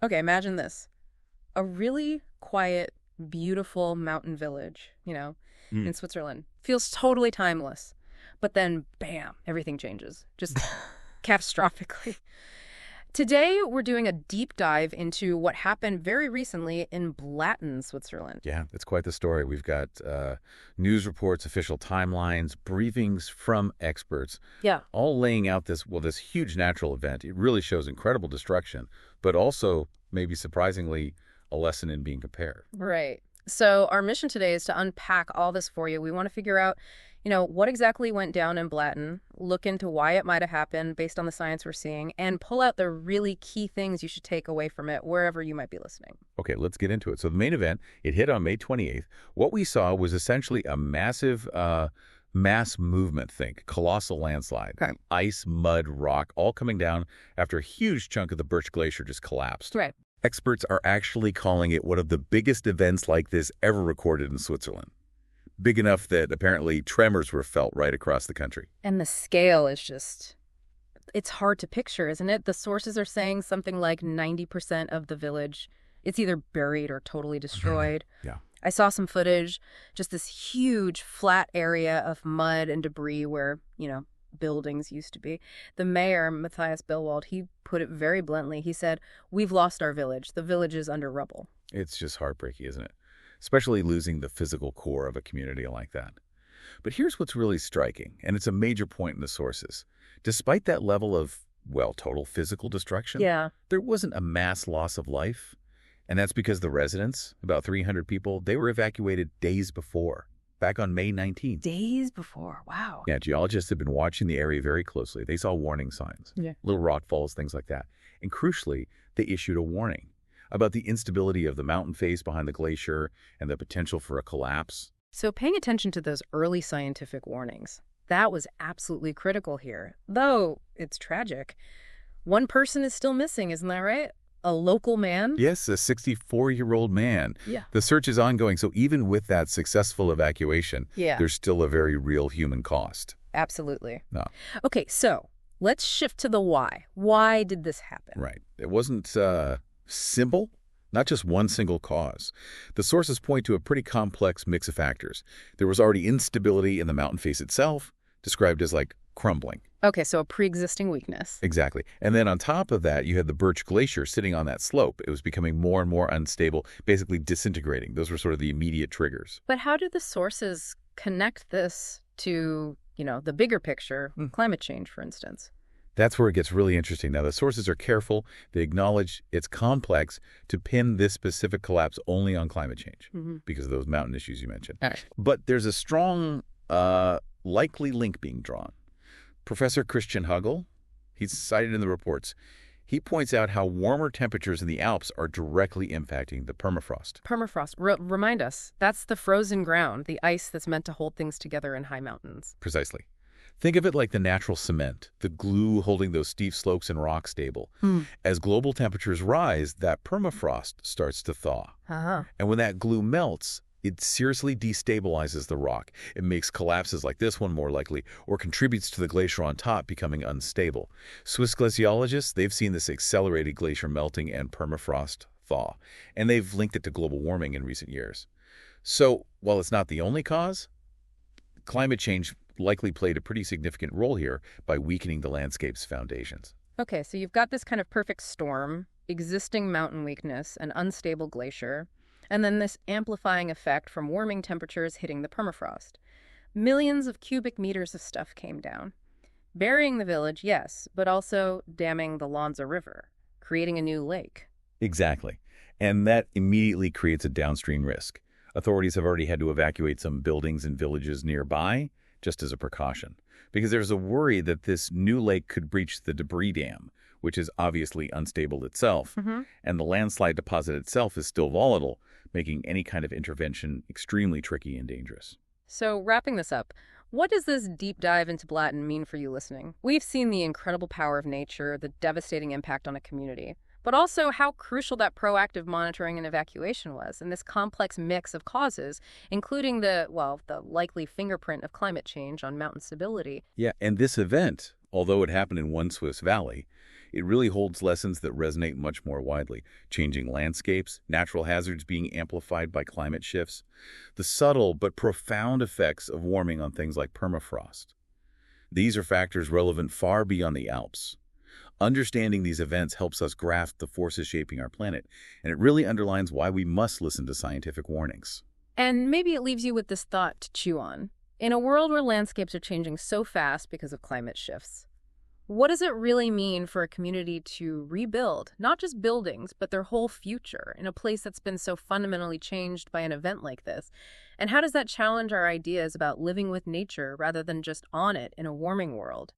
Okay, imagine this. A really quiet, beautiful mountain village, Mm. in Switzerland. Feels totally timeless. But then, bam, everything changes. Just catastrophically. Today, we're doing a deep dive into what happened very recently in Blatten, Switzerland. Yeah, it's quite the story. We've got news reports, official timelines, briefings from experts, Yeah. all laying out this huge natural event. It really shows incredible destruction, but also, maybe surprisingly, a lesson in being prepared. Right. So our mission today is to unpack all this for you. We want to figure out, what exactly went down in Blatten, look into why it might have happened based on the science we're seeing, and pull out the really key things you should take away from it wherever you might be listening. Okay, let's get into it. So the main event, it hit on May 28th. What we saw was essentially a massive mass movement, colossal landslide. Okay. Ice, mud, rock, all coming down after a huge chunk of the Birch Glacier just collapsed. Right. Experts are actually calling it one of the biggest events like this ever recorded in Switzerland. Big enough that apparently tremors were felt right across the country. And the scale is it's hard to picture, isn't it? The sources are saying something like 90% of the village, it's either buried or totally destroyed. Yeah. I saw some footage, just this huge flat area of mud and debris where, buildings used to be. The mayor, Matthias Billwald, he put it very bluntly. He said, "We've lost our village. The village is under rubble." It's just heartbreaking, isn't it? Especially losing the physical core of a community like that. But here's what's really striking, and it's a major point in the sources. Despite that level of, well, total physical destruction, Yeah. there wasn't a mass loss of life. And that's because the residents, about 300 people, they were evacuated days before, back on May 19th. Days before. Wow. Yeah, geologists have been watching the area very closely. They saw warning signs, Yeah. little rock falls, things like that. And crucially, they issued a warning about the instability of the mountain face behind the glacier and the potential for a collapse. So paying attention to those early scientific warnings, that was absolutely critical here. Though it's tragic. One person is still missing, isn't that right? A local man? Yes, a 64-year-old man. Yeah. The search is ongoing, so even with that successful evacuation, Yeah. there's still a very real human cost. Absolutely. No. Okay, so let's shift to the why. Why did this happen? Right. It wasn't simple, not just one single cause. The sources point to a pretty complex mix of factors. There was already instability in the mountain face itself, described as like crumbling. Okay, so a pre-existing weakness. Exactly. And then on top of that, you had the Birch Glacier sitting on that slope. It was becoming more and more unstable, basically disintegrating. Those were sort of the immediate triggers. But how do the sources connect this to, the bigger picture, climate change, for instance? That's where it gets really interesting. Now, the sources are careful. They acknowledge it's complex to pin this specific collapse only on climate change because of those mountain issues you mentioned. All right. But there's a strong, likely link being drawn. Professor Christian Hugel, he's cited in the reports, he points out how warmer temperatures in the Alps are directly impacting the permafrost. Permafrost. Remind us, that's the frozen ground, the ice that's meant to hold things together in high mountains. Precisely. Think of it like the natural cement, the glue holding those steep slopes and rock stable. As global temperatures rise, that permafrost starts to thaw. Uh-huh. And when that glue melts, it seriously destabilizes the rock. It makes collapses like this one more likely, or contributes to the glacier on top becoming unstable. Swiss glaciologists, they've seen this accelerated glacier melting and permafrost thaw, and they've linked it to global warming in recent years. So, while it's not the only cause, climate change likely played a pretty significant role here by weakening the landscape's foundations. Okay, so you've got this kind of perfect storm, existing mountain weakness, an unstable glacier, and then this amplifying effect from warming temperatures hitting the permafrost. Millions of cubic meters of stuff came down. Burying the village, yes, but also damming the Lonza River, creating a new lake. Exactly. And that immediately creates a downstream risk. Authorities have already had to evacuate some buildings and villages nearby, just as a precaution, because there's a worry that this new lake could breach the debris dam, which is obviously unstable itself, and the landslide deposit itself is still volatile, making any kind of intervention extremely tricky and dangerous. So wrapping this up, what does this deep dive into Blatten mean for you listening? We've seen the incredible power of nature, the devastating impact on a community, but also how crucial that proactive monitoring and evacuation was, and this complex mix of causes, including the likely fingerprint of climate change on mountain stability. Yeah, and this event, although it happened in one Swiss valley, It really holds lessons that resonate much more widely. Changing landscapes, natural hazards being amplified by climate shifts, the subtle but profound effects of warming on things like permafrost. These are factors relevant far beyond the Alps. Understanding these events helps us grasp the forces shaping our planet, and it really underlines why we must listen to scientific warnings. And maybe it leaves you with this thought to chew on. In a world where landscapes are changing so fast because of climate shifts, what does it really mean for a community to rebuild, not just buildings, but their whole future in a place that's been so fundamentally changed by an event like this? And how does that challenge our ideas about living with nature rather than just on it in a warming world?